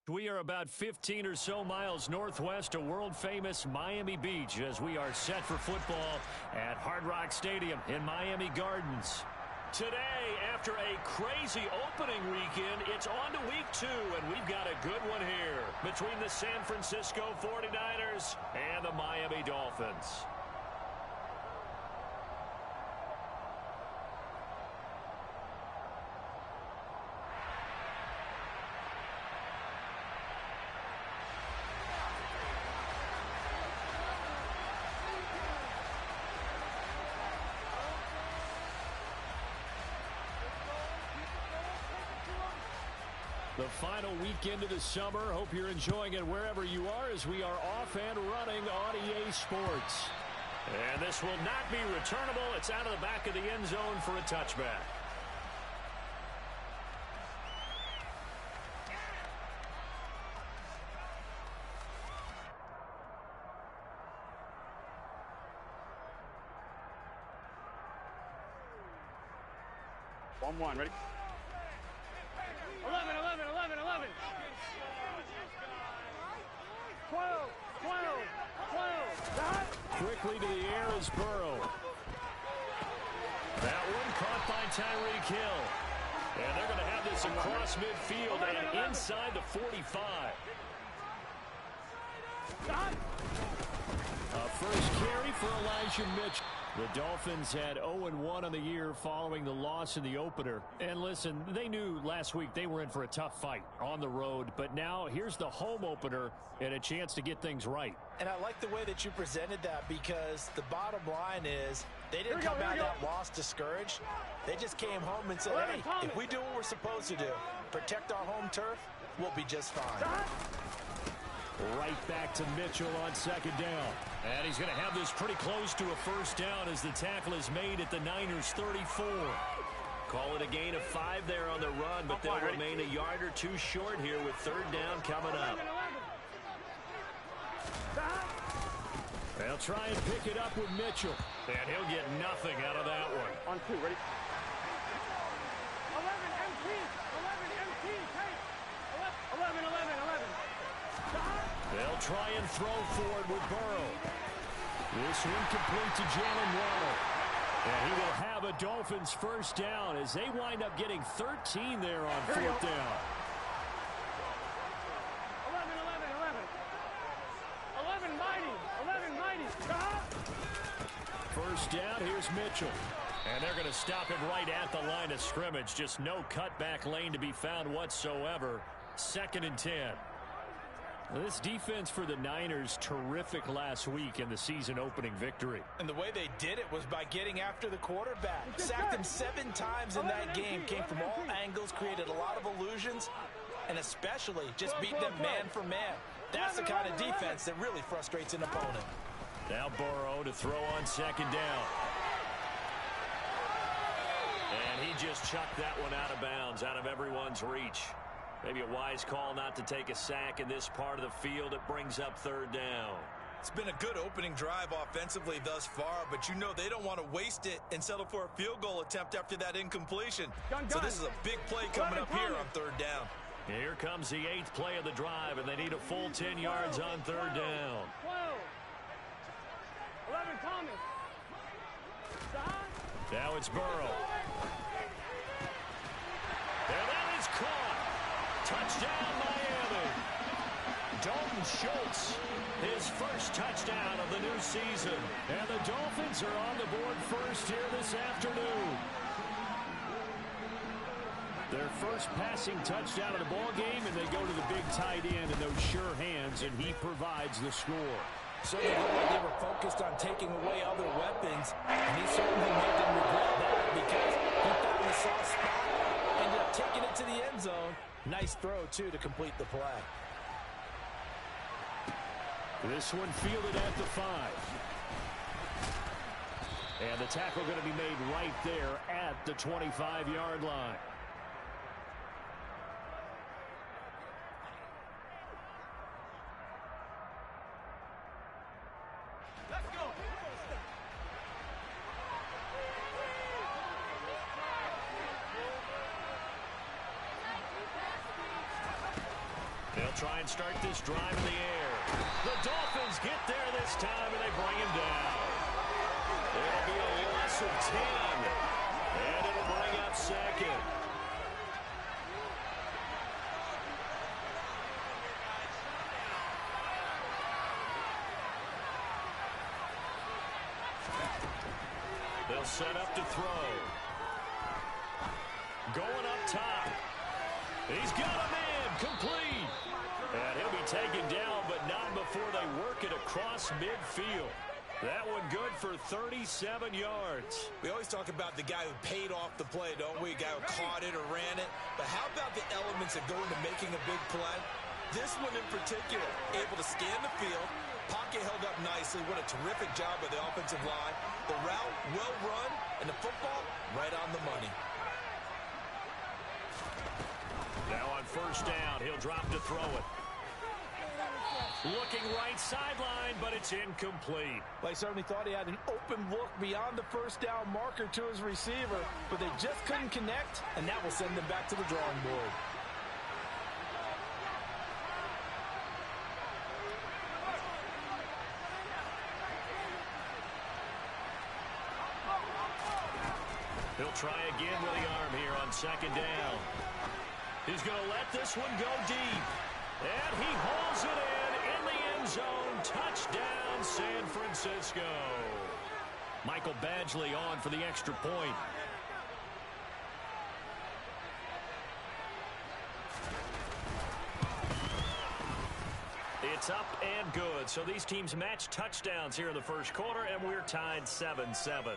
We are about 15 or so miles northwest of world-famous Miami Beach as we are set for football at Hard Rock Stadium in Miami Gardens. Today, after a crazy opening weekend, it's on to week 2, and we've got a good one here between the San Francisco 49ers and the Miami Dolphins. The final weekend of the summer. Hope you're enjoying it wherever you are as we are off and running on EA Sports. And this will not be returnable. It's out of the back of the end zone for a touchback. One, ready? 11. 12. Quickly to the air is Burrow. That one caught by Tyreek Hill. And they're going to have this across midfield and inside the 45. A first carry for Elijah Mitchell. The Dolphins had 0-1 on the year following the loss in the opener. And listen, they knew last week they were in for a tough fight on the road. But now here's the home opener and a chance to get things right. And I like the way that you presented that because the bottom line is they didn't come out of that loss discouraged. They just came home and said, hey, if we do what we're supposed to do, protect our home turf, we'll be just fine. Right back to Mitchell on second down. And he's going to have this pretty close to a first down as the tackle is made at the Niners' 34. Call it a gain of 5 there on the run, but they'll remain a yard or two short here with third down coming up. They'll try and pick it up with Mitchell. And he'll get nothing out of that one. On 2, ready? 11, 11. They'll try and throw forward with Burrow. This one complete to Jalen Waddle. And he will have a Dolphins first down as they wind up getting 13 there on fourth down. 11 mighty. First down, here's Mitchell. And they're going to stop him right at the line of scrimmage. Just no cutback lane to be found whatsoever. 2nd and 10. This defense for the Niners, terrific last week in the season-opening victory. And the way they did it was by getting after the quarterback. Sacked him 7 times in that game. Came from all angles, created a lot of illusions, and especially just beat them man for man. That's the kind of defense that really frustrates an opponent. Now Burrow to throw on second down. And he just chucked that one out of bounds, out of everyone's reach. Maybe a wise call not to take a sack in this part of the field. It brings up third down. It's been a good opening drive offensively thus far, but you know they don't want to waste it and settle for a field goal attempt after that incompletion. So this is a big play coming up here on third down. Here comes the 8th play of the drive, and they need a full 10 yards on third down. 11 Thomas. Now it's Burrow. And that is caught. Touchdown, Miami. Dalton Schultz, his first touchdown of the new season. And the Dolphins are on the board first here this afternoon. Their first passing touchdown of the ball game, and they go to the big tight end in those sure hands, and he provides the score. So they looked like they were focused on taking away other weapons, and he certainly made them regret that because he found the soft spot, ended up taking it to the end zone. Nice throw, too, to complete the play. This one fielded at the 5. And the tackle going to be made right there at the 25-yard line. Let's go. try and start this drive in the air. The Dolphins get there this time, and they bring him down. It'll be a loss of 10, and it'll bring up second. They'll set up to throw. Going up top. He's got a man, complete. And he'll be taken down, but not before they work it across midfield. That one good for 37 yards. We always talk about the guy who paid off the play, don't we? A guy who caught it or ran it. But how about the elements that go into making a big play? This one in particular, able to scan the field. Pocket held up nicely. What a terrific job by the offensive line. The route, well run, and the football, right on the money. Now on first down, he'll drop to throw it. Looking right sideline, but it's incomplete. Well, he certainly thought he had an open look beyond the first down marker to his receiver, but they just couldn't connect, and that will send them back to the drawing board. He'll try again with the arm here on second down. He's going to let this one go deep. And he hauls it in the end zone. Touchdown, San Francisco. Michael Badgley on for the extra point. It's up and good. So these teams match touchdowns here in the first quarter, and we're tied 7-7.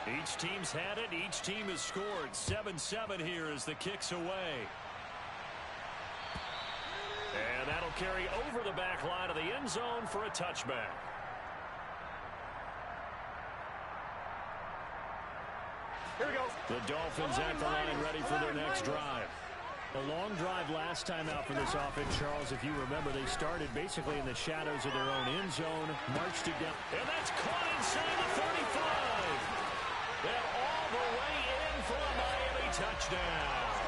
Each team's had it. Each team has scored. 7-7 here as the kick's away. And that'll carry over the back line of the end zone for a touchback. Here we go. The Dolphins at the line ready for their next drive. A long drive last time out for this offense, Charles. If you remember, they started basically in the shadows of their own end zone, marched it down. And that's caught inside the 35. And all the way in for a Miami touchdown.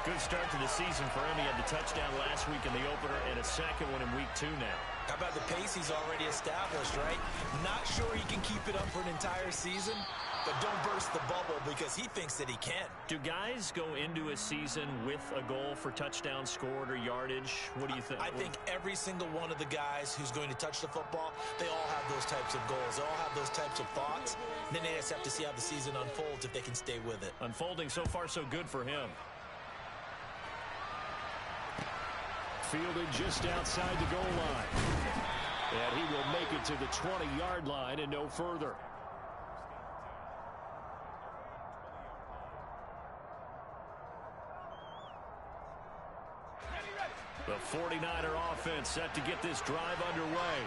Good start to the season for him. He had the touchdown last week in the opener and a second one in week 2 now. How about the pace he's already established, right? Not sure he can keep it up for an entire season, but don't burst the bubble because he thinks that he can. Do guys go into a season with a goal for touchdowns scored or yardage? What do you think? I think every single one of the guys who's going to touch the football, they all have those types of goals. They all have those types of thoughts. And then they just have to see how the season unfolds if they can stay with it. Unfolding so far so good for him. Fielded just outside the goal line. And he will make it to the 20-yard line and no further. The 49er offense set to get this drive underway.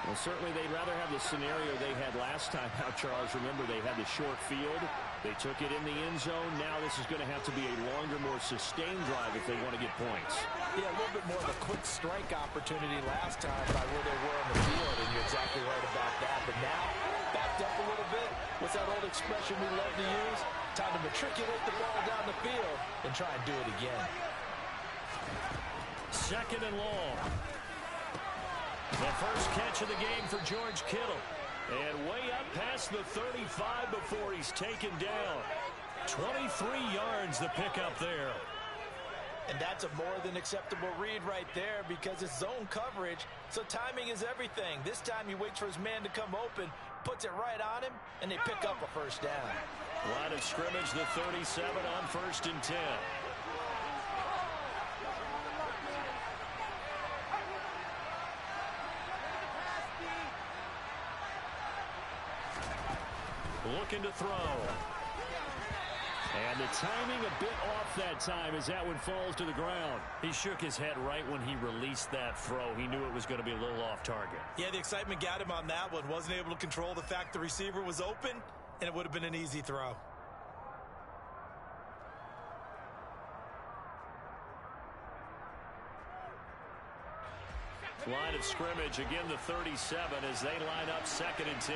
Well, certainly they'd rather have the scenario they had last time out, Charles. Remember, they had the short field. They took it in the end zone. Now this is going to have to be a longer, more sustained drive if they want to get points. Yeah, a little bit more of a quick strike opportunity last time by where they were on the field, and you're exactly right about that. But now, backed up a little bit. What's that old expression we love to use? Time to matriculate the ball down the field and try and do it again. Second and long. The first catch of the game for George Kittle. And way up past the 35 before he's taken down. 23 yards the pickup there. And that's a more than acceptable read right there because it's zone coverage, so timing is everything. This time he waits for his man to come open, puts it right on him, and they pick up a first down. Line of scrimmage, the 37 on 1st and 10. Looking to throw. And the timing a bit off that time as that one falls to the ground. He shook his head right when he released that throw. He knew it was going to be a little off target. Yeah, the excitement got him on that one. Wasn't able to control the fact the receiver was open, and it would have been an easy throw. Line of scrimmage, again the 37 as they line up 2nd and 10.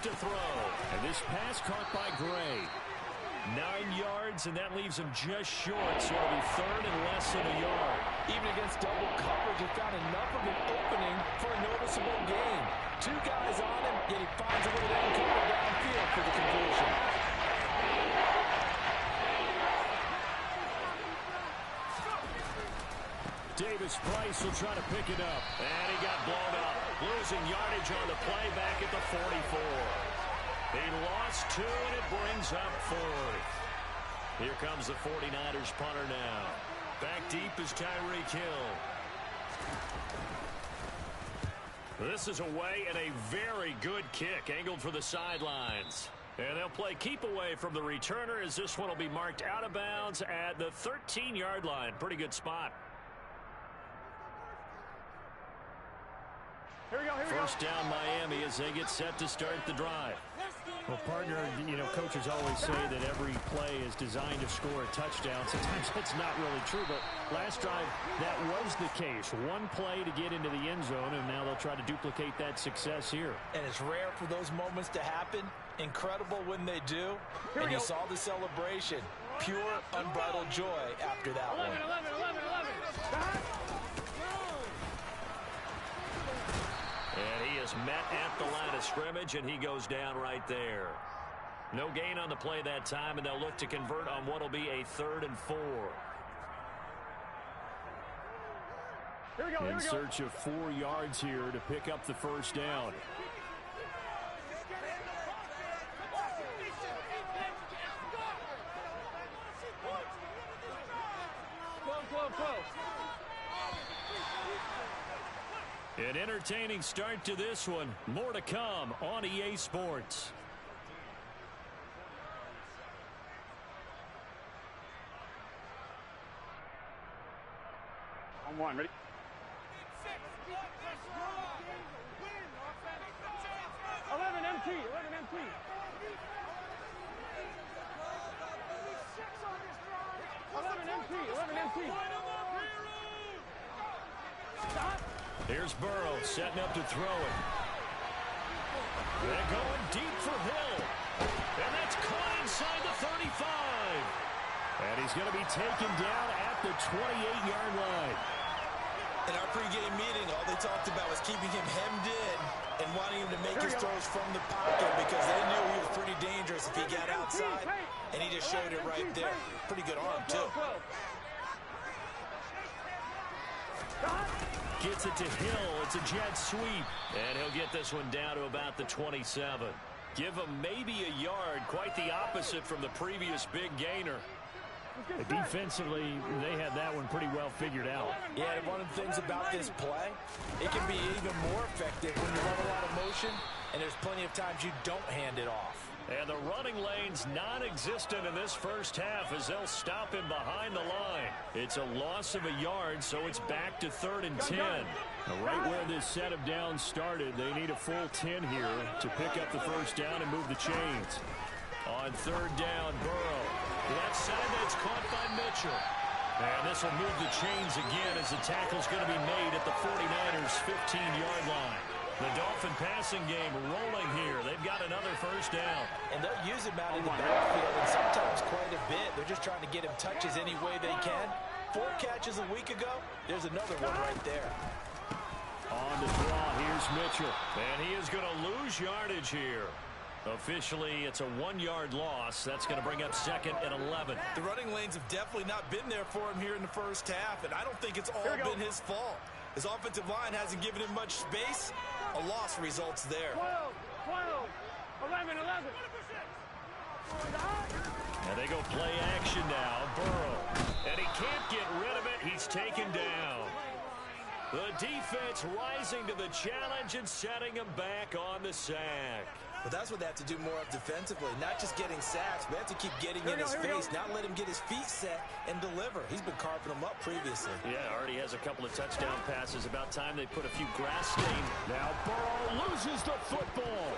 to throw. And this pass caught by Gray. 9 yards, and that leaves him just short, so it'll be third and less than a yard. Even against double coverage, he found enough of an opening for a noticeable gain. 2 guys on him, yet he finds a way to uncover downfield for the conversion. Davis-Price will try to pick it up, and he got blown up. Losing yardage on the play back at the 44. He lost 2, and it brings up 4th. Here comes the 49ers punter now. Back deep is Tyreek Hill. This is away and a very good kick angled for the sidelines. And they'll play keep away from the returner as this one will be marked out of bounds at the 13-yard line. Pretty good spot. Here we go. First down Miami as they get set to start the drive. Well, partner, coaches always say that every play is designed to score a touchdown. Sometimes that's not really true, but last drive, that was the case. One play to get into the end zone, and now they'll try to duplicate that success here. And it's rare for those moments to happen. Incredible when they do. And you saw the celebration. Pure, unbridled joy after that 11. And he is met at the line of scrimmage, and he goes down right there. No gain on the play that time, and they'll look to convert on what will be a 3rd and 4. In search of 4 yards here to pick up the first down. An entertaining start to this one. More to come on EA Sports. On 1, ready? 11 MT. 11 MT. Stop. Here's Burrow setting up to throw it. They're going deep for Hill. And that's caught inside the 35. And he's going to be taken down at the 28-yard line. In our pregame meeting, all they talked about was keeping him hemmed in and wanting him to make his throws from the pocket because they knew he was pretty dangerous if he got outside, and he just showed it right there. Pretty good arm, too. Gets it to Hill. It's a jet sweep. And he'll get this one down to about the 27. Give him maybe a yard. Quite the opposite from the previous big gainer. Defensively, they had that one pretty well figured out. Yeah, and one of the things about this play, it can be even more effective when you run a lot of motion, and there's plenty of times you don't hand it off. And the running lane's non-existent in this first half as they'll stop him behind the line. It's a loss of a yard, so it's back to 3rd and 10. Right where this set of downs started, they need a full 10 here to pick up the first down and move the chains. On 3rd down, Burrow. Left side, that's caught by Mitchell. And this will move the chains again as the tackle's going to be made at the 49ers' 15-yard line. The Dolphin passing game rolling here. They've got another first down. And they'll use him out in the backfield, and sometimes quite a bit. They're just trying to get him touches any way they can. 4 catches a week ago. There's another one right there. On the draw, here's Mitchell. And he is going to lose yardage here. Officially, it's a 1-yard loss. That's going to bring up 2nd and 11. The running lanes have definitely not been there for him here in the first half, and I don't think it's all been his fault. His offensive line hasn't given him much space. A loss results there. 12, 11. And they go play action now. Burrow. And he can't get rid of it. He's taken down. The defense rising to the challenge and setting him back on the sack. But that's what they have to do more of defensively, not just getting sacks. We have to keep getting in his face, not let him get his feet set and deliver. He's been carving them up previously. Yeah, already has a couple of touchdown passes. About time they put a few grass stains. Now Burrow loses the football.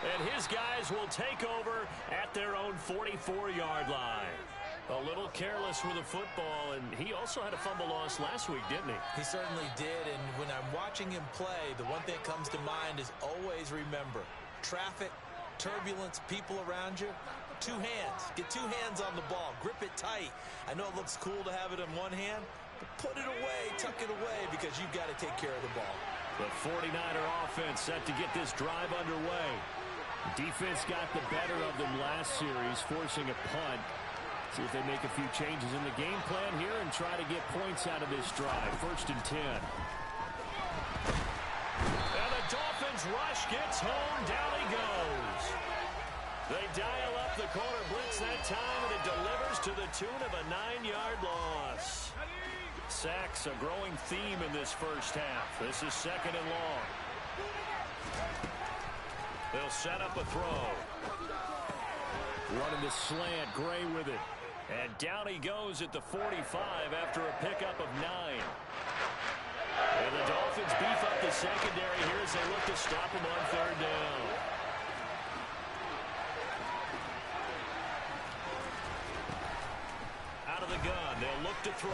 And his guys will take over at their own 44-yard line. A little careless with the football, and he also had a fumble loss last week, didn't he? He certainly did, and when I'm watching him play, the one thing that comes to mind is always remember, traffic, turbulence, people around you, two hands. Get two hands on the ball. Grip it tight. I know it looks cool to have it in one hand, but put it away, tuck it away, because you've got to take care of the ball. The 49er offense set to get this drive underway. Defense got the better of them last series, forcing a punt. See if they make a few changes in the game plan here and try to get points out of this drive. 1st and 10. And the Dolphins rush gets home. Down he goes. They dial up the corner blitz that time, and it delivers to the tune of a 9-yard loss. Sacks a growing theme in this first half. This is 2nd and long. They'll set up a throw. Running the slant, Gray with it. And down he goes at the 45 after a pickup of 9. And the Dolphins beef up the secondary here as they look to stop him on 3rd down. Out of the gun, they'll look to throw.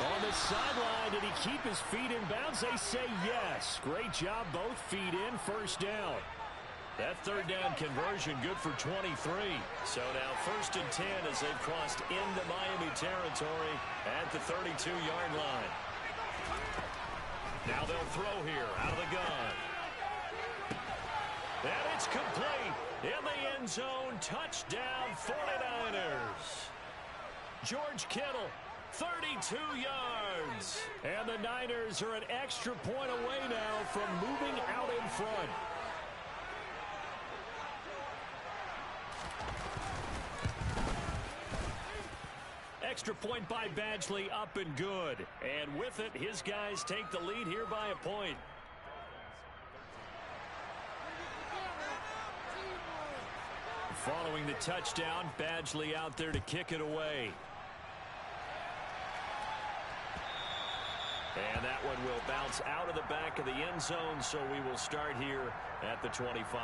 On the sideline, did he keep his feet in bounds? They say yes. Great job, both feet in, 1st down. That 3rd down conversion good for 23. So now 1st and 10 as they've crossed into Miami territory at the 32-yard line. Now they'll throw here out of the gun. And it's complete in the end zone. Touchdown 49ers. George Kittle, 32 yards. And the Niners are an extra point away now from moving out in front. Extra point by Badgley, up and good. And with it, his guys take the lead here by a point. Following the touchdown, Badgley out there to kick it away. And that one will bounce out of the back of the end zone, so we will start here at the 25.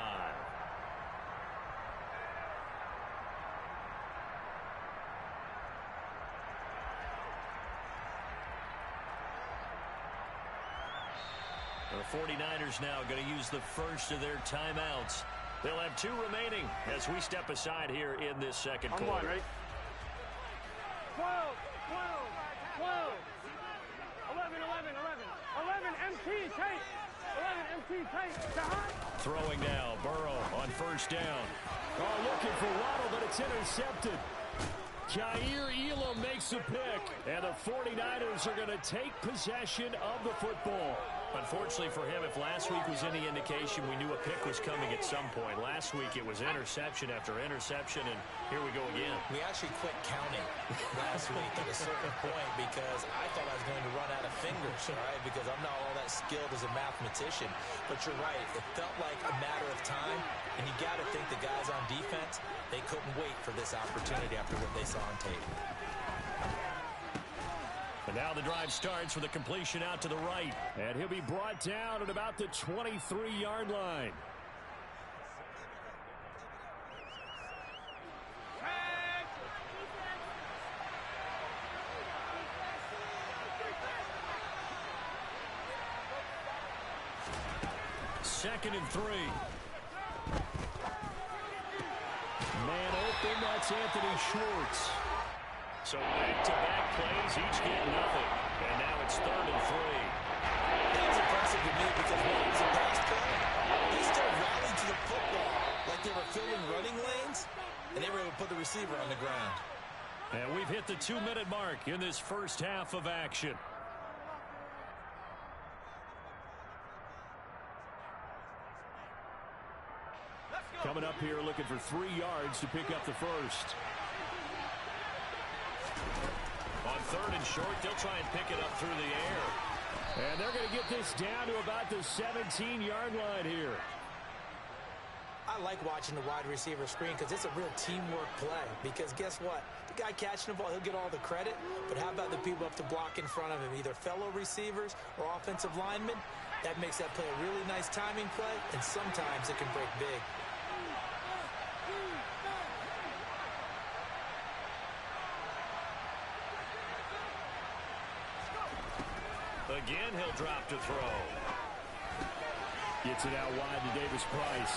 The 49ers now going to use the first of their timeouts. They'll have 2 remaining as we step aside here in this second quarter. Right? 12, 12, 12, 11, 11, 11, 11, MT, tight, 11, MT, tight, Throwing now, Burrow on 1st down. Oh, looking for Waddle, but it's intercepted. Kaiir Elam makes a pick, and the 49ers are going to take possession of the football. Unfortunately for him, if last week was any indication, we knew a pick was coming at some point. Last week it was interception after interception, and here we go again. We actually quit counting last week at a certain point because I thought I was going to run out of fingers, all right, because I'm not all that skilled as a mathematician. But you're right, it felt like a matter of time, and you got to think the guys on defense, they couldn't wait for this opportunity after what they saw on tape. And now the drive starts with a completion out to the right. And he'll be brought down at about the 23-yard line. Second and 3. Man open, that's Anthony Schwartz. So back-to-back plays, each get nothing. And now it's 3rd and 3. That's impressive to me because when it was a pass play, they still rallied to the football like they were filling running lanes, and they were able to put the receiver on the ground. And we've hit the 2-minute mark in this first half of action. Coming up here looking for 3 yards to pick up the first. On 3rd and short, they'll try and pick it up through the air. And they're going to get this down to about the 17-yard line here. I like watching the wide receiver screen because it's a real teamwork play. Because guess what? The guy catching the ball, he'll get all the credit. But how about the people up to block in front of him, either fellow receivers or offensive linemen? That makes that play a really nice timing play, and sometimes it can break big. Again, he'll drop to throw. Gets it out wide to Davis Price.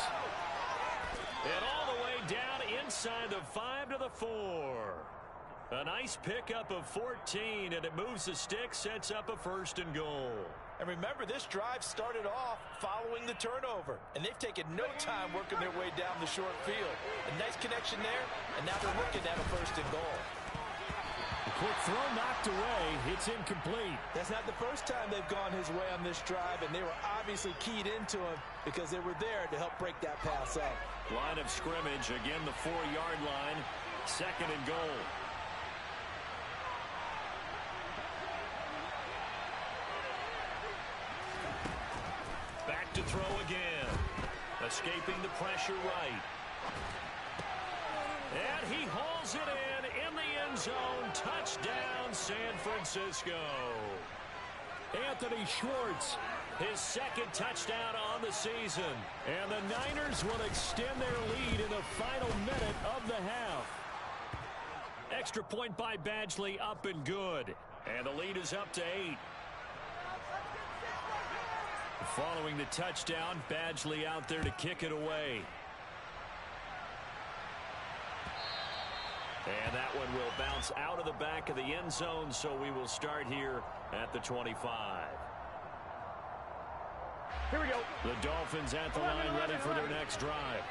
And all the way down inside the 5 to the 4. A nice pickup of 14, and it moves the stick, sets up a 1st and goal. And remember, this drive started off following the turnover, and they've taken no time working their way down the short field. A nice connection there, and now they're looking at a 1st and goal. The quick throw knocked away. It's incomplete. That's not the first time they've gone his way on this drive, and they were obviously keyed into him because they were there to help break that pass up. Line of scrimmage, again the 4-yard line, 2nd and goal. Back to throw again. Escaping the pressure right. And he hauls it in the end zone. Touchdown, San Francisco. Anthony Schwartz. His 2nd touchdown on the season. And the Niners will extend their lead in the final minute of the half. Extra point by Badgley, up and good. And the lead is up to 8. Following the touchdown, Badgley out there to kick it away. And that one will bounce out of the back of the end zone, so we will start here at the 25. Here we go. The Dolphins at the line, ready for their next drive.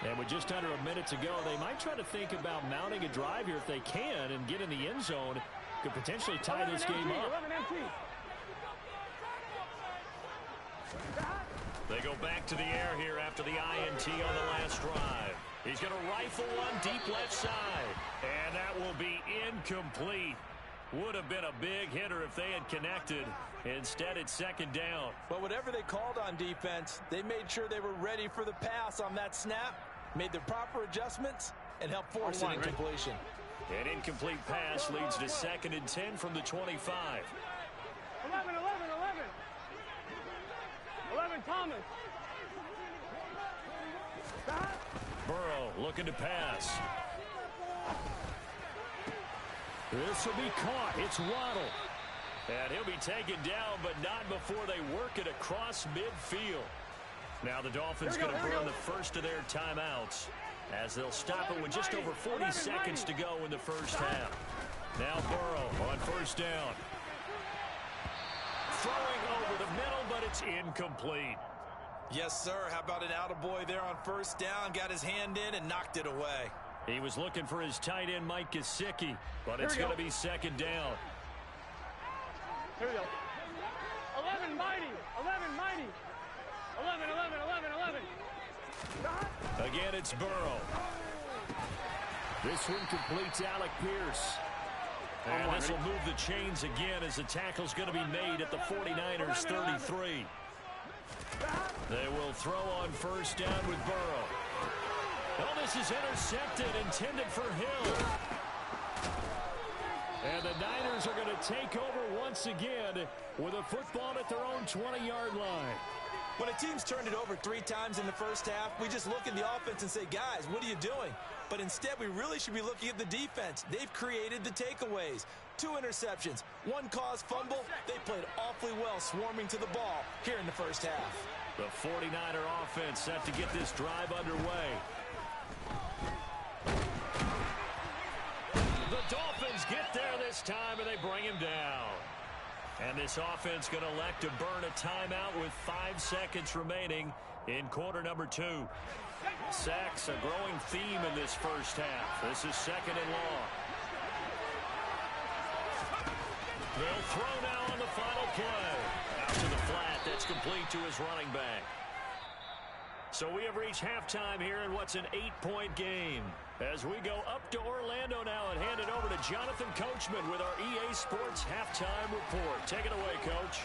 And with just under a minute to go, they might try to think about mounting a drive here if they can and get in the end zone. Could potentially tie this game up. 11 MT. They go back to the air here after the INT on the last drive. He's going to rifle one deep left side. And that will be incomplete. Would have been a big hitter if they had connected. Instead, it's 2nd down. But whatever they called on defense, they made sure they were ready for the pass on that snap, made the proper adjustments, and helped force an incompletion. An incomplete pass leads to 2nd and 10 from the 25. 11, 11, 11. 11, Thomas. Burrow looking to pass. This will be caught. It's Waddle. And he'll be taken down, but not before they work it across midfield. Now the Dolphins going to burn the first of their timeouts as they'll stop it with just over 40 seconds to go in the first half. Now Burrow on 1st down. Throwing over the middle, but it's incomplete. Yes, sir. How about an attaboy there on 1st down? Got his hand in and knocked it away. He was looking for his tight end, Mike Gesicki, but it's going to be 2nd down. Here we go. 11, mighty. 11, mighty. 11, 11, 11, 11. Again, it's Burrow. This one completes Alec Pierce. And this will move the chains again as the tackle's going to be made at the 49ers 33. They will throw on 1st down with Burrow. Oh, this is intercepted, intended for Hill. And the Niners are going to take over once again with a football at their own 20-yard line. When a team's turned it over 3 times in the first half, we just look at the offense and say, guys, what are you doing? But instead, we really should be looking at the defense. They've created the takeaways. 2 interceptions, 1 caused fumble. They played awfully well swarming to the ball here in the first half. The 49er offense set to get this drive underway. The Dolphins get there this time, and they bring him down. And this offense going to elect to burn a timeout with 5 seconds remaining in quarter number 2. Sacks, a growing theme in this first half. This is 2nd and long. They'll throw now on the final play. Out to the flat. That's complete to his running back. So we have reached halftime here in what's an 8-point game. As we go up to Orlando now and hand it over to Jonathan Coachman with our EA Sports Halftime Report. Take it away, Coach.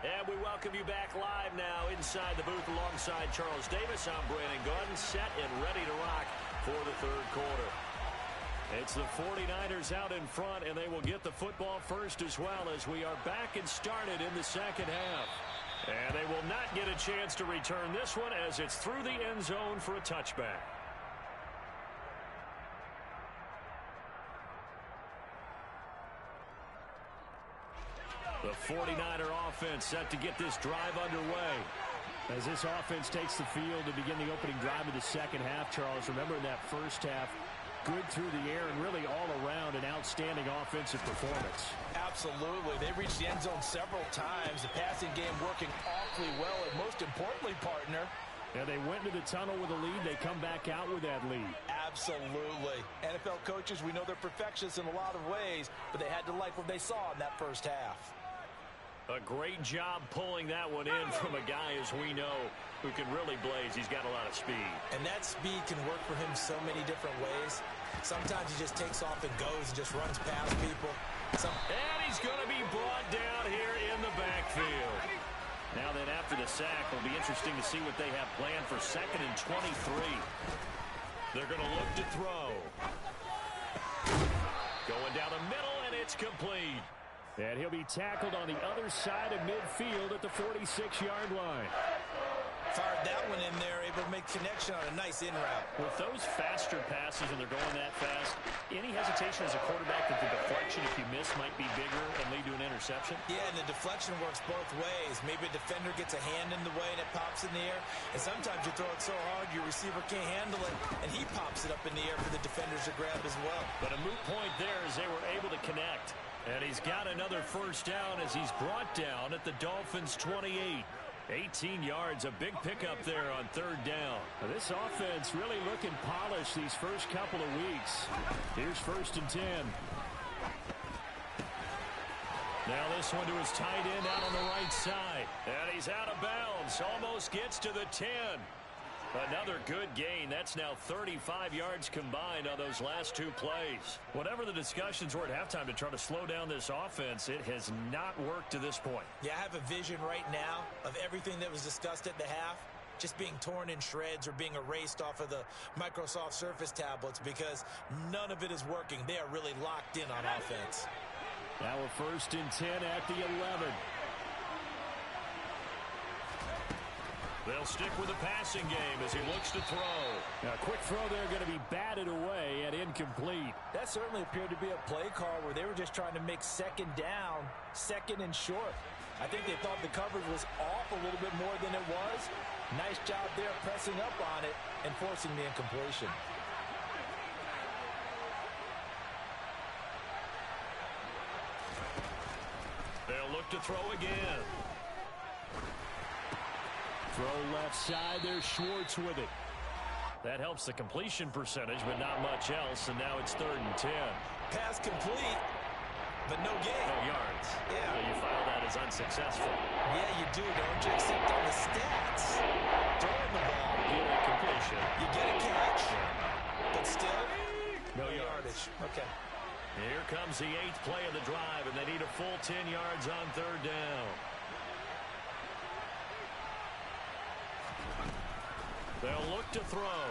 And we welcome you back live now inside the booth alongside Charles Davis. I'm Brandon Gaudin, set and ready to rock for the 3rd quarter. It's the 49ers out in front, and they will get the football first as well as we are back and started in the 2nd half. And they will not get a chance to return this one as it's through the end zone for a touchback. The 49er offense set to get this drive underway. As this offense takes the field to begin the opening drive of the second half, Charles, remember in that first half, good through the air and really all around an outstanding offensive performance. Absolutely. They reached the end zone several times. The passing game working awfully well. And most importantly, partner, yeah, they went into the tunnel with a lead. They come back out with that lead. Absolutely. NFL coaches, we know they're perfectionists in a lot of ways, but they had to like what they saw in that first half. A great job pulling that one in from a guy, as we know, who can really blaze. He's got a lot of speed. And that speed can work for him so many different ways. Sometimes he just takes off and goes and just runs past people. And he's going to be brought down here in the backfield. Now then, after the sack, it'll be interesting to see what they have planned for 2nd and 23. They're going to look to throw. Going down the middle, and it's complete. And he'll be tackled on the other side of midfield at the 46-yard line. Fired that one in there, able to make connection on a nice in route. With those faster passes and they're going that fast, any hesitation as a quarterback that the deflection, if you miss, might be bigger and lead to an interception? Yeah, and the deflection works both ways. Maybe a defender gets a hand in the way and it pops in the air. And sometimes you throw it so hard your receiver can't handle it, and he pops it up in the air for the defenders to grab as well. But a moot point there as they were able to connect. And he's got another first down as he's brought down at the Dolphins' 28. 18 yards, a big pickup there on 3rd down. Now this offense really looking polished these first couple of weeks. Here's 1st and 10. Now this one to his tight end out on the right side. And he's out of bounds. Almost gets to the 10. Another good gain. That's now 35 yards combined on those last 2 plays. Whatever the discussions were at halftime to try to slow down this offense, it has not worked to this point. Yeah, I have a vision right now of everything that was discussed at the half just being torn in shreds or being erased off of the Microsoft Surface tablets because none of it is working. They are really locked in on offense. Now a 1st and 10 at the 11. They'll stick with the passing game as he looks to throw. Now, a quick throw there going to be batted away and incomplete. That certainly appeared to be a play call where they were just trying to make 2nd down, 2nd and short. I think they thought the coverage was off a little bit more than it was. Nice job there pressing up on it and forcing the incompletion. They'll look to throw again. Throw left side. There's Schwartz with it. That helps the completion percentage, but not much else. And now it's 3rd and 10. Pass complete, but no gain. No yards. Yeah. So you file that as unsuccessful. Yeah, you do, don't you? Except on the stats. Throwing the ball. You get a completion. You get a catch, but still no yardage. Okay. Here comes the 8th play of the drive, and they need a full 10 yards on 3rd down. They'll look to throw.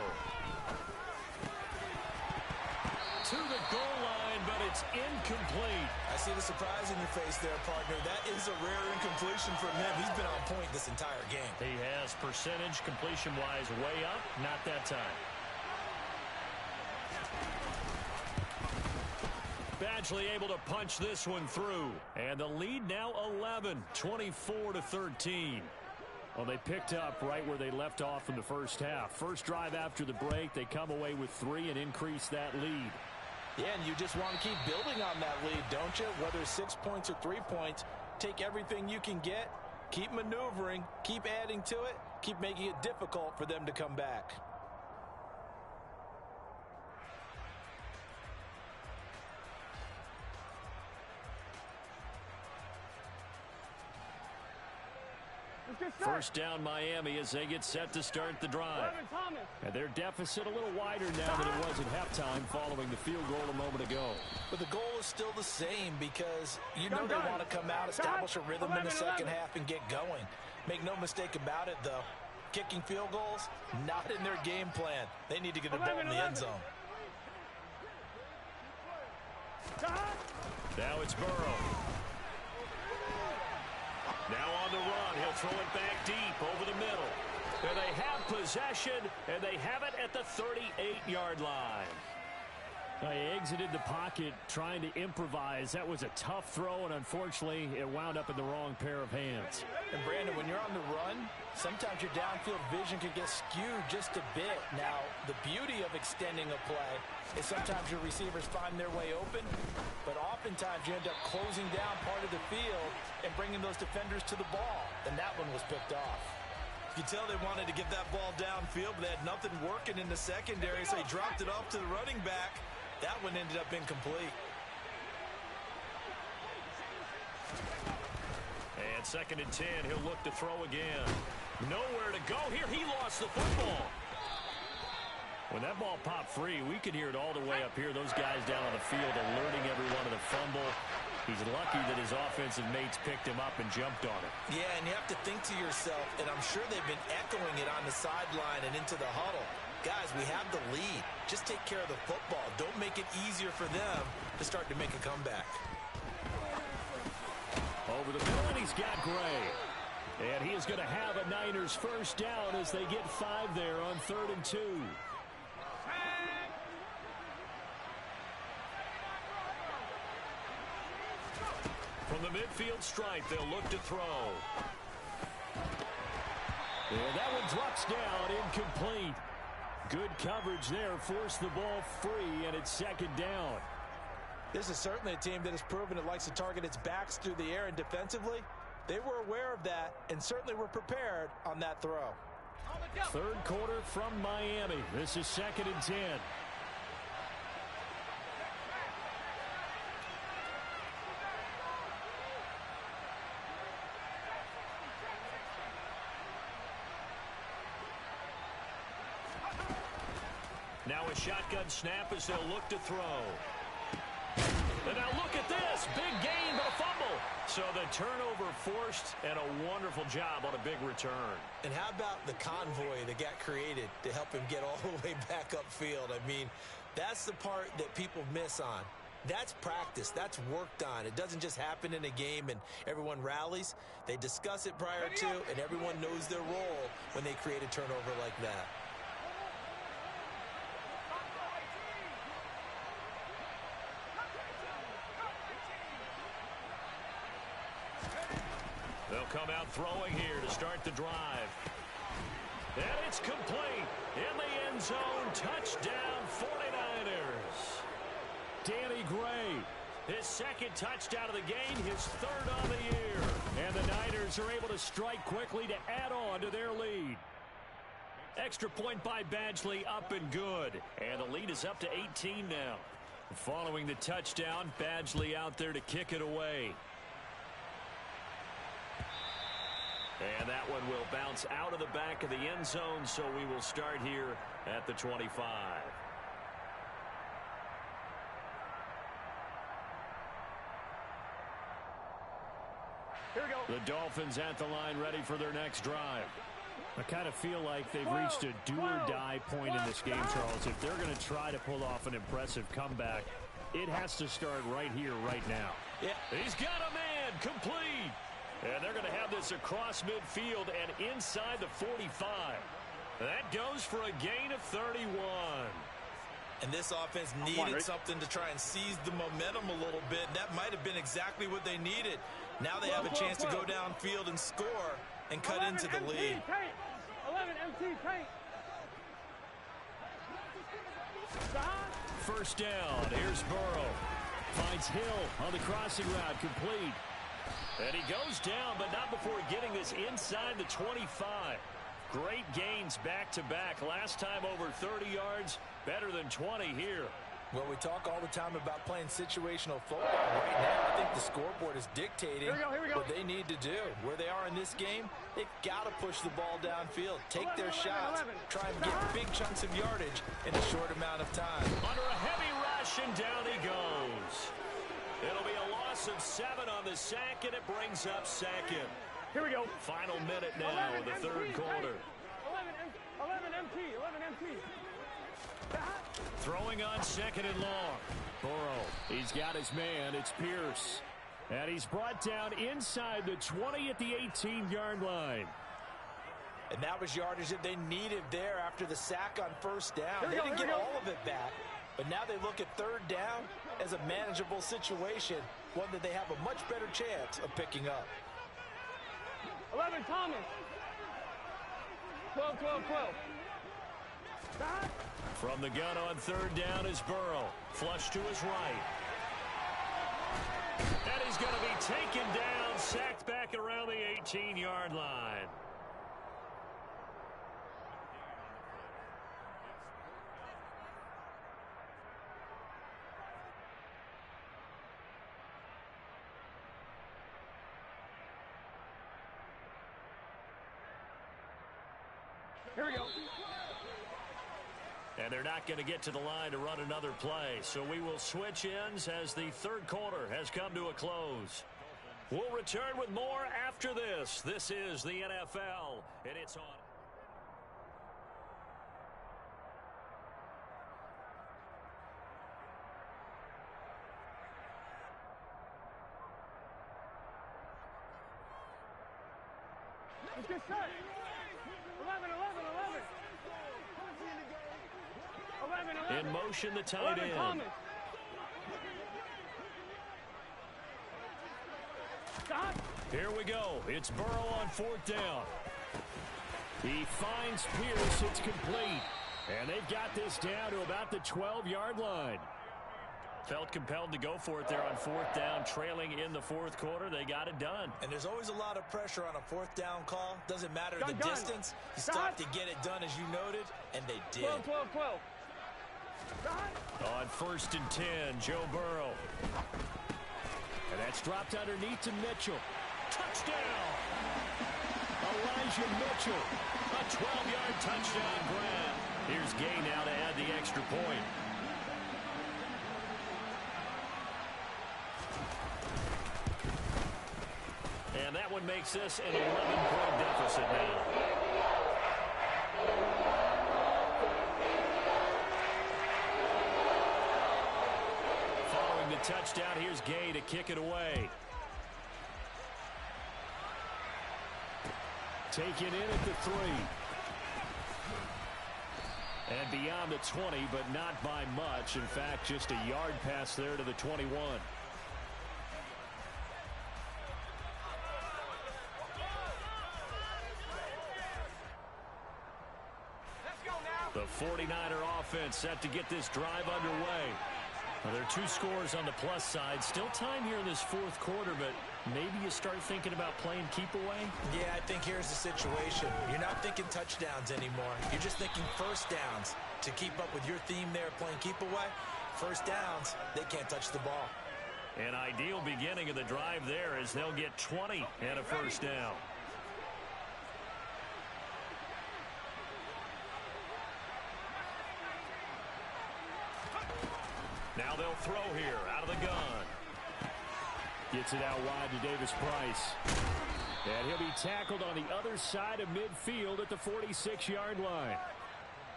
To the goal line, but it's incomplete. I see the surprise in your face there, partner. That is a rare incompletion from him. He's been on point this entire game. He has percentage completion-wise way up, not that time. Badgley able to punch this one through. And the lead now 11, 24-13. Well, they picked up right where they left off in the first half. First drive after the break, they come away with 3 and increase that lead. Yeah, and you just want to keep building on that lead, don't you? Whether it's 6 points or 3 points, take everything you can get, keep maneuvering, keep adding to it, keep making it difficult for them to come back. First down Miami as they get set to start the drive. And their deficit a little wider now than it was at halftime following the field goal a moment ago. But the goal is still the same because you know they want to come out, establish a rhythm in the second half and get going. Make no mistake about it, though. Kicking field goals, not in their game plan. They need to get the ball in the end zone. Now it's Burrow. Now on the run, he'll throw it back deep over the middle. And they have possession, and they have it at the 38-yard line. He exited the pocket trying to improvise. That was a tough throw, and unfortunately, it wound up in the wrong pair of hands. And, Brandon, when you're on the run, sometimes your downfield vision can get skewed just a bit. Now, the beauty of extending a play is sometimes your receivers find their way open, but oftentimes you end up closing down part of the field and bringing those defenders to the ball. And that one was picked off. You can tell they wanted to get that ball downfield, but they had nothing working in the secondary, so he dropped it off to the running back. That one ended up incomplete. And 2nd and 10, he'll look to throw again. Nowhere to go here. He lost the football. When that ball popped free, we could hear it all the way up here. Those guys down on the field alerting everyone of the fumble. He's lucky that his offensive mates picked him up and jumped on it. Yeah, and you have to think to yourself, and I'm sure they've been echoing it on the sideline and into the huddle. Guys, we have the lead. Just take care of the football. Don't make it easier for them to start to make a comeback. Over the middle, and he's got Gray. And he is going to have a Niners first down as they get 5 there on 3rd and 2. From the midfield stripe, they'll look to throw. And that one drops down, incomplete. Good coverage there, forced the ball free, and it's 2nd down. This is certainly a team that has proven it likes to target its backs through the air, and defensively, they were aware of that and certainly were prepared on that throw. 3rd quarter from Miami. This is 2nd and 10. Now a shotgun snap as they'll look to throw. And now look at this. Big gain, but a fumble. So the turnover forced, and a wonderful job on a big return. And how about the convoy that got created to help him get all the way back upfield? I mean, that's the part that people miss on. That's practice. That's worked on. It doesn't just happen in a game and everyone rallies. They discuss it prior to, and everyone knows their role when they create a turnover like that. They'll come out throwing here to start the drive. And it's complete. In the end zone, touchdown 49ers. Danny Gray, His 2nd touchdown of the game, his 3rd on the year. and the Niners are able to strike quickly to add on to their lead. Extra point by Badgley, up and good. And the lead is up to 18 now. Following the touchdown, Badgley out there to kick it away. And that one will bounce out of the back of the end zone, so we will start here at the 25. Here we go. The Dolphins at the line, ready for their next drive. I kind of feel like they've reached a do-or-die point in this game, Charles. If they're going to try to pull off an impressive comeback, it has to start right here, right now. Yeah, he's got a man, complete. And they're going to have this across midfield and inside the 45. That goes for a gain of 31. And this offense needed something to try and seize the momentum a little bit. That might have been exactly what they needed. Now they have a chance to go downfield and score and cut into the lead. 11 MT tank. First down. Here's Burrow. Finds Hill on the crossing route, complete. And he goes down, but not before getting this inside the 25. Great gains back-to-back. Last time over 30 yards, better than 20 here. Well, we talk all the time about playing situational football. Right now, I think the scoreboard is dictating what they need to do. Where they are in this game, they've got to push the ball downfield, take their shots, try and get big chunks of yardage in a short amount of time. Under a heavy rush, and down he goes. It'll be a loss of 7 on the sack, and it brings up 2nd. Here we go. Final minute now of the 3rd quarter. 11 MT. Throwing on 2nd and long. Burrow, he's got his man. It's Pierce. And he's brought down inside the 20 at the 18-yard line. And that was yardage that they needed there after the sack on first down. They didn't get all of it back, But now they look at third down as a manageable situation, one that they have a much better chance of picking up. 11, Thomas. 12, 12, 12. Stop. From the gun on third down is Burrow. Flush to his right. And he's going to be taken down, sacked back around the 18-yard line. Here we go. And they're not going to get to the line to run another play. So we will switch ends as the third quarter has come to a close. We'll return with more after this. This is the NFL, and it's on. Let's get set. 11, 11, 11. 11, 11. In motion, the tight 11, end. Thomas. Stop. Here we go. It's Burrow on fourth down. He finds Pierce. It's complete. And they've got this down to about the 12-yard line. Felt compelled to go for it there on fourth down, trailing in the fourth quarter. They got it done. And there's always a lot of pressure on a fourth down call. Doesn't matter the Gun. distance. You still have to get it done, as you noted, and they did. 12, 12, 12. On first and 10, Joe Burrow. And that's dropped underneath to Mitchell. Touchdown! Elijah Mitchell. A 12-yard touchdown grab. Here's Gay now to add the extra point. And that one makes this an 11-point deficit now. Following the touchdown, here's Gay to kick it away. Taken in at the 3. And beyond the 20, but not by much. In fact, just a yard pass there to the 21. The 49er offense set to get this drive underway. Now, there are 2 scores on the plus side. Still time here in this fourth quarter, but maybe you start thinking about playing keep away? Yeah, I think here's the situation. You're not thinking touchdowns anymore. You're just thinking first downs. To keep up with your theme there, playing keep away, first downs, they can't touch the ball. An ideal beginning of the drive there as they'll get 20 and a first down. Now they'll throw here out of the gun. Gets it out wide to Davis Price. And he'll be tackled on the other side of midfield at the 46-yard line.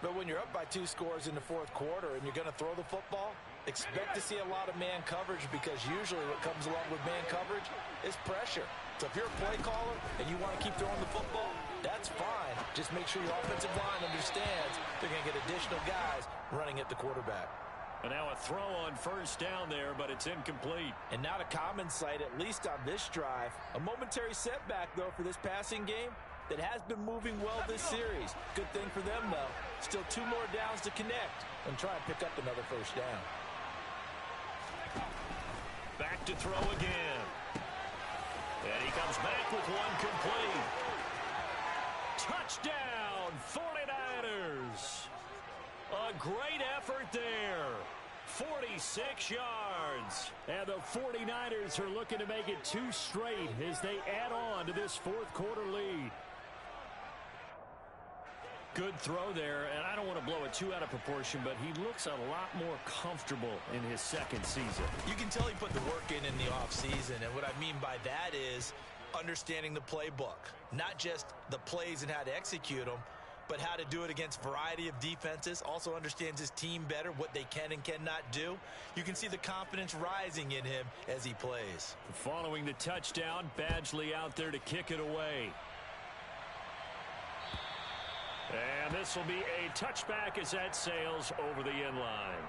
But when you're up by 2 scores in the fourth quarter and you're going to throw the football, expect to see a lot of man coverage, because usually what comes along with man coverage is pressure. So if you're a play caller and you want to keep throwing the football, that's fine. Just make sure your offensive line understands they're going to get additional guys running at the quarterback. And now a throw on first down there, but it's incomplete. And not a common sight, at least on this drive. A momentary setback, though, for this passing game that has been moving well this series. Good thing for them, though. Still 2 more downs to connect and try and pick up another first down. Back to throw again. And he comes back with one complete. Touchdown, 49ers. A great effort there. 46 yards. And the 49ers are looking to make it 2 straight as they add on to this fourth quarter lead. Good throw there, and I don't want to blow it too out of proportion, but he looks a lot more comfortable in his second season. You can tell he put the work in the offseason, and what I mean by that is understanding the playbook. Not just the plays and how to execute them, but how to do it against a variety of defenses. Also understands his team better, what they can and cannot do. You can see the confidence rising in him as he plays. Following the touchdown, Badgley out there to kick it away. And this will be a touchback as that sails over the end line.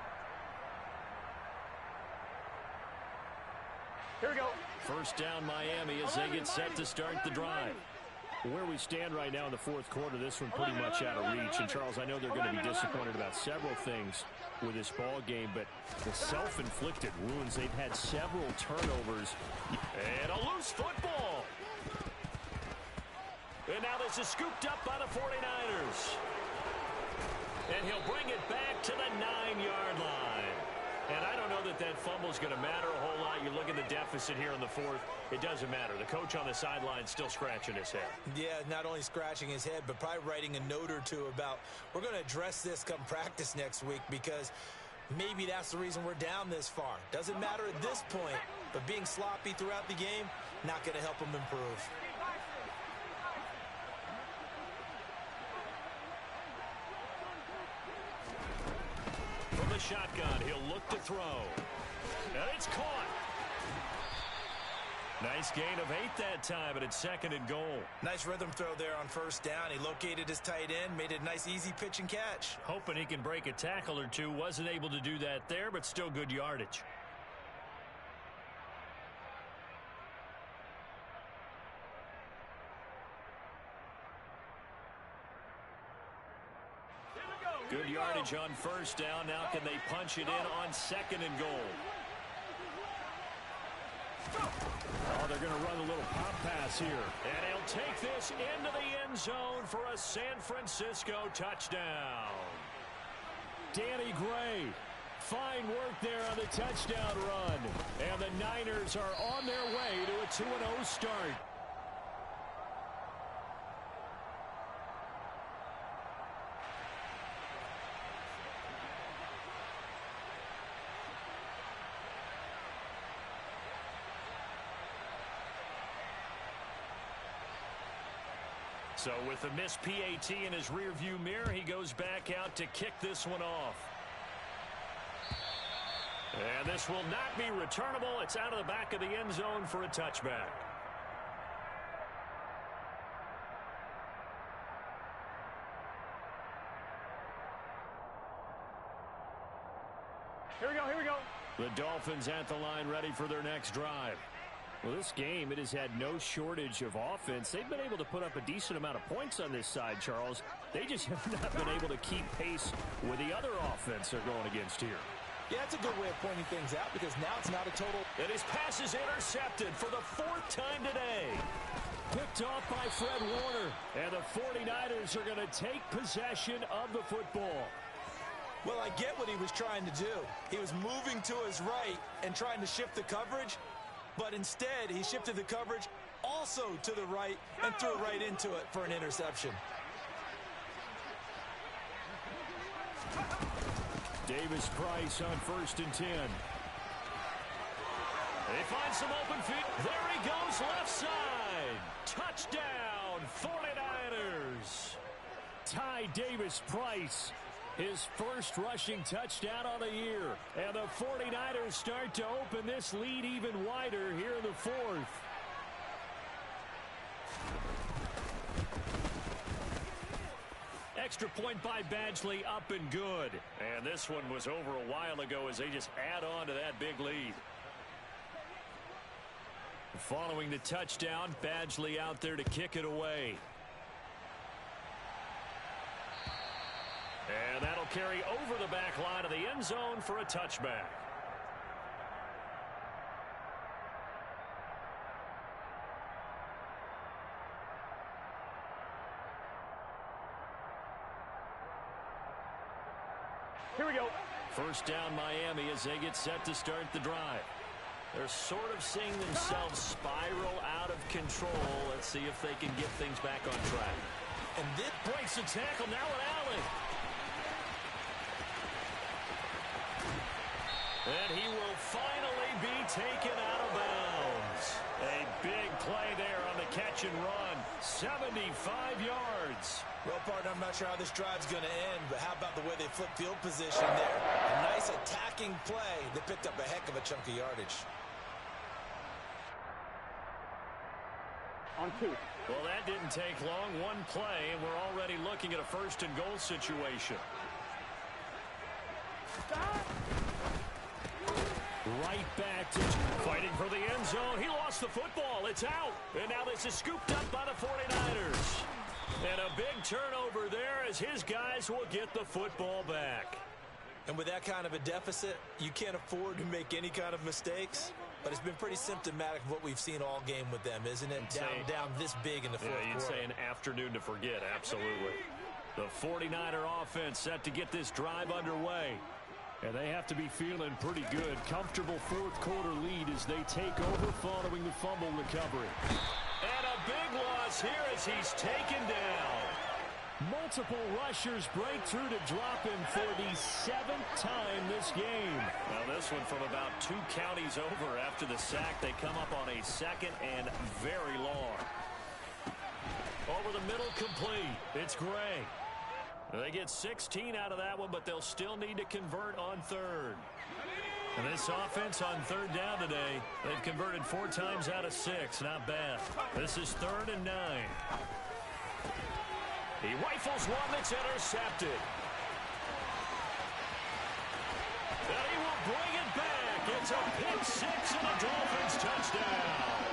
Here we go. First down Miami as they get set to start the drive. Where we stand right now in the fourth quarter, this one pretty much out of reach. And, Charles, I know they're going to be disappointed about several things with this ball game, but the self-inflicted wounds, they've had several turnovers. And a loose football. And now this is scooped up by the 49ers. And he'll bring it back to the 9-yard line. And I don't know that that fumble is going to matter a whole lot. You look at the deficit here in the fourth. It doesn't matter. The coach on the sideline still scratching his head. Yeah, not only scratching his head, but probably writing a note or two about we're going to address this come practice next week because maybe that's the reason we're down this far. Doesn't matter at this point, but being sloppy throughout the game, not going to help him improve. From the shotgun, he'll look to throw. And it's caught. Nice gain of 8 that time, and it's 2nd and goal. Nice rhythm throw there on first down. He located his tight end, made it a nice, easy pitch and catch. Hoping he can break a tackle or two. Wasn't able to do that there, but still good yardage. Good yardage on first down. Now can they punch it in on 2nd and goal? Oh, they're going to run a little pop pass here. And he'll take this into the end zone for a San Francisco touchdown. Danny Gray, fine work there on the touchdown run. And the Niners are on their way to a 2-0 start. So with the missed PAT in his rearview mirror, he goes back out to kick this one off. And this will not be returnable. It's out of the back of the end zone for a touchback. Here we go, here we go. The Dolphins at the line ready for their next drive. Well, this game, it has had no shortage of offense. They've been able to put up a decent amount of points on this side, Charles. They just have not been able to keep pace with the other offense they're going against here. Yeah, that's a good way of pointing things out because now it's not a total. And his pass is intercepted for the 4th time today. Picked off by Fred Warner. And the 49ers are going to take possession of the football. Well, I get what he was trying to do. He was moving to his right and trying to shift the coverage. But instead, he shifted the coverage also to the right and threw it right into it for an interception. Davis Price on 1st and 10. They find some open feet. There he goes, left side. Touchdown, 49ers. Ty Davis Price, his first rushing touchdown on the year. And the 49ers start to open this lead even wider here in the 4th. Extra point by Badgley, up and good. And this one was over a while ago as they just add on to that big lead. Following the touchdown, Badgley out there to kick it away. And that'll carry over the back line of the end zone for a touchback. Here we go. First down Miami as they get set to start the drive. They're sort of seeing themselves spiral out of control. Let's see if they can get things back on track. And this breaks the tackle. Now an alley. And he will finally be taken out of bounds. A big play there on the catch and run. 75 yards. Well, partner, I'm not sure how this drive's going to end, but how about the way they flip field position there? A nice attacking play. They picked up a heck of a chunk of yardage. On 2. Well, that didn't take long. One play, and we're already looking at a 1st and goal situation. right back to fighting for the end zone. He lost the football. It's out. And now this is scooped up by the 49ers. And a big turnover there as his guys will get the football back. And with that kind of a deficit, you can't afford to make any kind of mistakes. But it's been pretty symptomatic of what we've seen all game with them, isn't it? Down this big in the fourth quarter. You'd say an afternoon to forget, absolutely. The 49er offense set to get this drive underway. And they have to be feeling pretty good. Comfortable fourth quarter lead as they take over following the fumble recovery. And a big loss here as he's taken down. Multiple rushers break through to drop him for the 7th time this game. Well, this one from about 2 counties over after the sack. They come up on a 2nd and very long. Over the middle, complete. It's Gray. They get 16 out of that one, but they'll still need to convert on 3rd. And this offense on 3rd down today, they've converted 4 times out of 6. Not bad. This is 3rd and 9. He rifles one that's intercepted. And he will bring it back. It's a pick 6 and a Dolphins touchdown.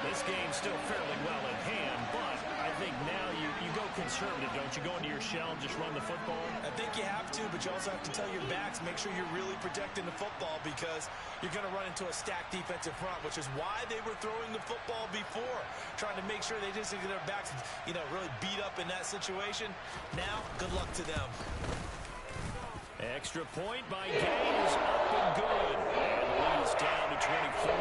This game's still fairly well in hand, but I think now you go conservative, don't you? Go into your shell and just run the football? I think you have to, but you also have to tell your backs, make sure you're really protecting the football because you're going to run into a stacked defensive front, which is why they were throwing the football before, trying to make sure they just get their backs, really beat up in that situation. Now, good luck to them. Extra point by Gay is up and good. And the lead is down to 24.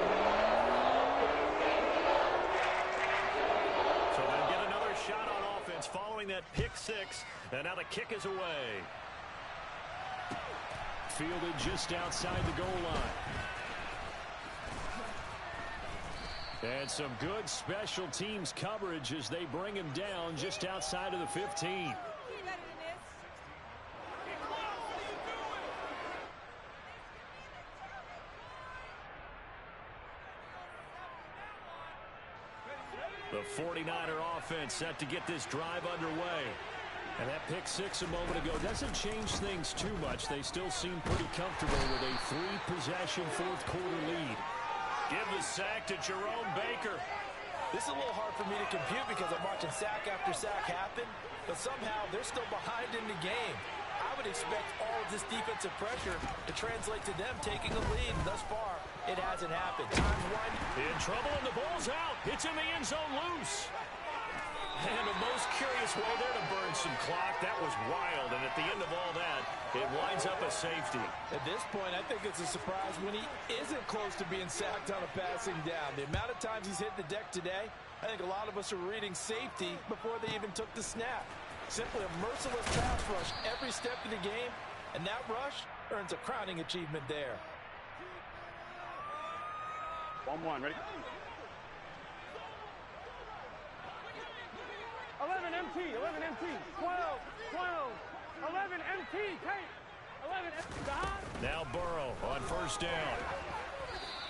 Shot on offense following that pick 6, and now the kick is away. Fielded just outside the goal line. And some good special teams coverage as they bring him down just outside of the 15. The 49er offense set to get this drive underway. And that pick 6 a moment ago doesn't change things too much. They still seem pretty comfortable with a 3-possession fourth quarter lead. Give the sack to Jerome Baker. This is a little hard for me to compute because I'm watching sack after sack happen, but somehow they're still behind in the game. I would expect all of this defensive pressure to translate to them taking a lead. Thus far, it hasn't happened. Time's one. In trouble, and the ball's out. It's in the end zone loose. And the most curious way there to burn some clock. That was wild, and at the end of all that, it winds up a safety. At this point, I think it's a surprise when he isn't close to being sacked on a passing down. The amount of times he's hit the deck today, I think a lot of us are reading safety before they even took the snap. Simply a merciless pass rush every step of the game, and that rush earns a crowning achievement there. 1-1, ready? 11 MT, 11 MT, 12, 11 MT, take, 11 MT, Now Burrow on first down.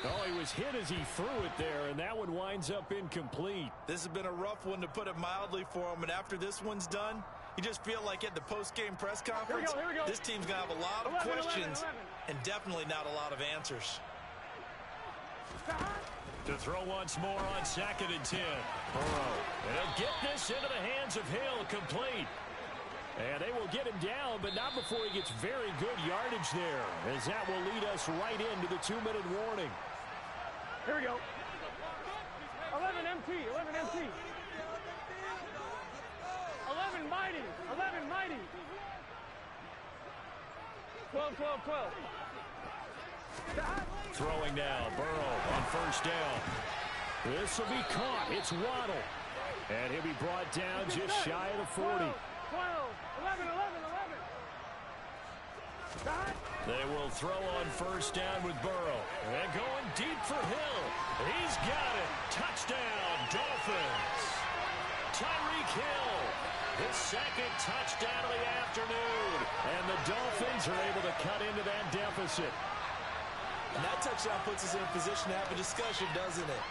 Oh, he was hit as he threw it there, and that one winds up incomplete. This has been a rough one, to put it mildly, for him. And after this one's done, you just feel like at the post-game press conference, here we go. This team's going to have a lot of questions and definitely not a lot of answers. To throw once more on 2nd and 10. Burrow. And he'll get this into the hands of Hill, complete. And they will get him down, but not before he gets very good yardage there, as that will lead us right into the 2-minute warning. Here we go. 11 MT, 11 MT. 11 mighty, 11 mighty. 12, 12, 12. Throwing now, Burrow on first down. This will be caught. It's Waddle. And he'll be brought down just shy of the 40. 12, 11, 11, 11. They will throw on first down with Burrow. And going deep for Hill. He's got it. Touchdown, Dolphins. Tyreek Hill. His 2nd touchdown of the afternoon. And the Dolphins are able to cut into that deficit. And that touchdown puts us in a position to have a discussion, doesn't it?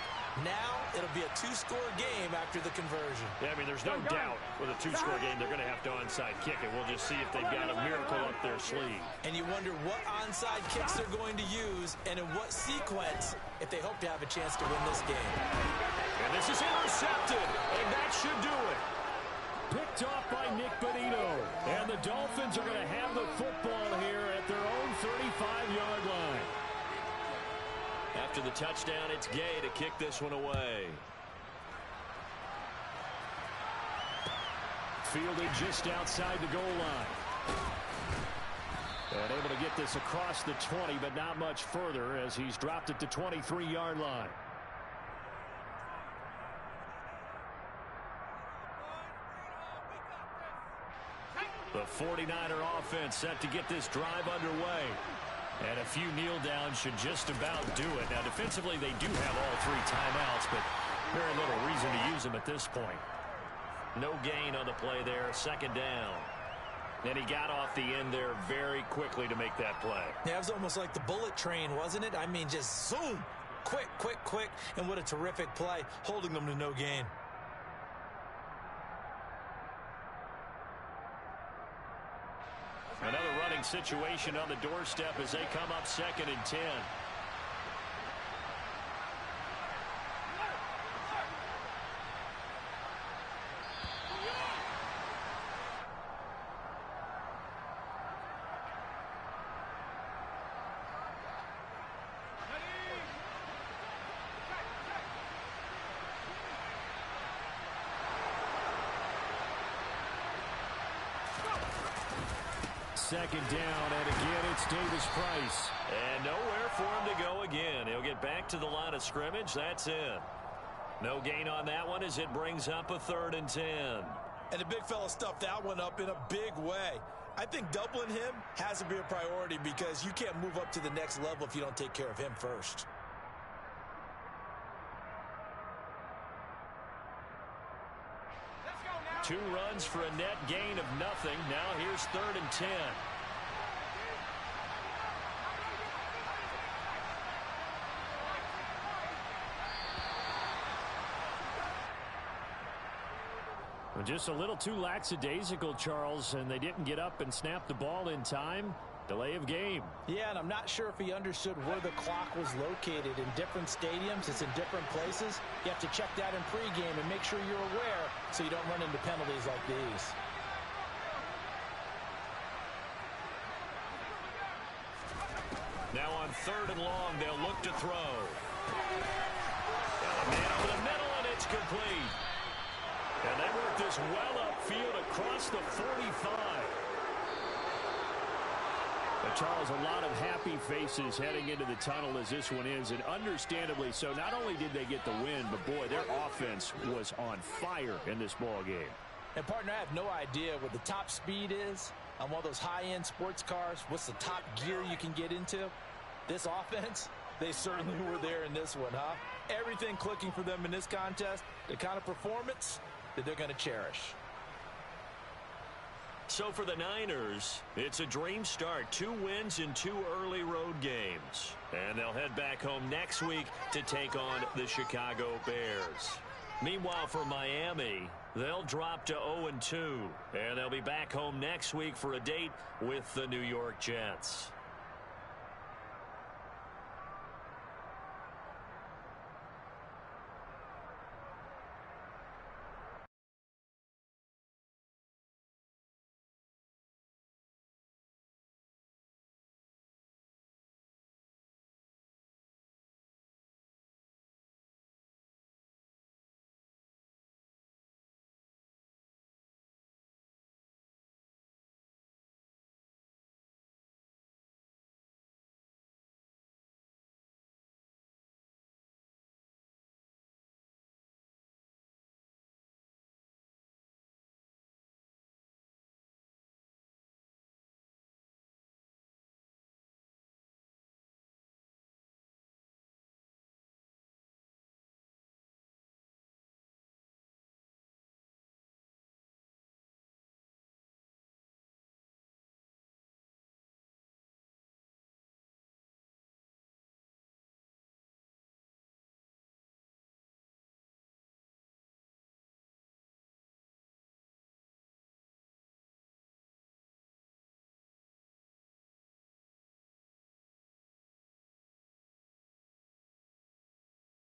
Now it'll be a two-score game after the conversion. Yeah, I mean, there's no doubt with a two-score game they're going to have to onside kick it. We'll just see if they've got a miracle up their sleeve. And you wonder what onside kicks they're going to use and in what sequence if they hope to have a chance to win this game. And this is intercepted, and that should do it. Picked off by Nick Bonito. And the Dolphins are going to have the football here at their own 35-yard line. After the touchdown, it's Gay to kick this one away. Fielded just outside the goal line. And able to get this across the 20, but not much further as he's dropped it to 23-yard line. The 49er offense set to get this drive underway. And a few kneel downs should just about do it. Now, defensively, they do have all three timeouts, but very little reason to use them at this point. No gain on the play there, second down. And he got off the end there very quickly to make that play. Yeah, it was almost like the bullet train, wasn't it? I mean, just zoom, quick, quick, quick, and what a terrific play, holding them to no gain. Another running situation on the doorstep as they come up 2nd and 10. Second down, and again, it's Davis Price. And nowhere for him to go again. He'll get back to the line of scrimmage. That's in. No gain on that one as it brings up a 3rd and 10. And the big fella stuffed that one up in a big way. I think doubling him has to be a priority because you can't move up to the next level if you don't take care of him first. Two runs for a net gain of nothing. Now here's 3rd and 10. Just a little too lackadaisical, Charles, and they didn't get up and snap the ball in time. Delay of game. Yeah, and I'm not sure if he understood where the clock was located. In different stadiums, it's in different places. You have to check that in pregame and make sure you're aware so you don't run into penalties like these. Now on 3rd and long, they'll look to throw. Got a man over the middle, and it's complete. And they work this well upfield across the 45. But Charles, a lot of happy faces heading into the tunnel as this one is, and understandably so. Not only did they get the win, but boy, their offense was on fire in this ball game. And partner, I have no idea what the top speed is on one of those high-end sports cars. What's the top gear you can get into? This offense, they certainly were there in this one, huh? Everything clicking for them in this contest, the kind of performance that they're going to cherish. So for the Niners, it's a dream start. 2 wins in 2 early road games. And they'll head back home next week to take on the Chicago Bears. Meanwhile, for Miami, they'll drop to 0-2. And they'll be back home next week for a date with the New York Jets.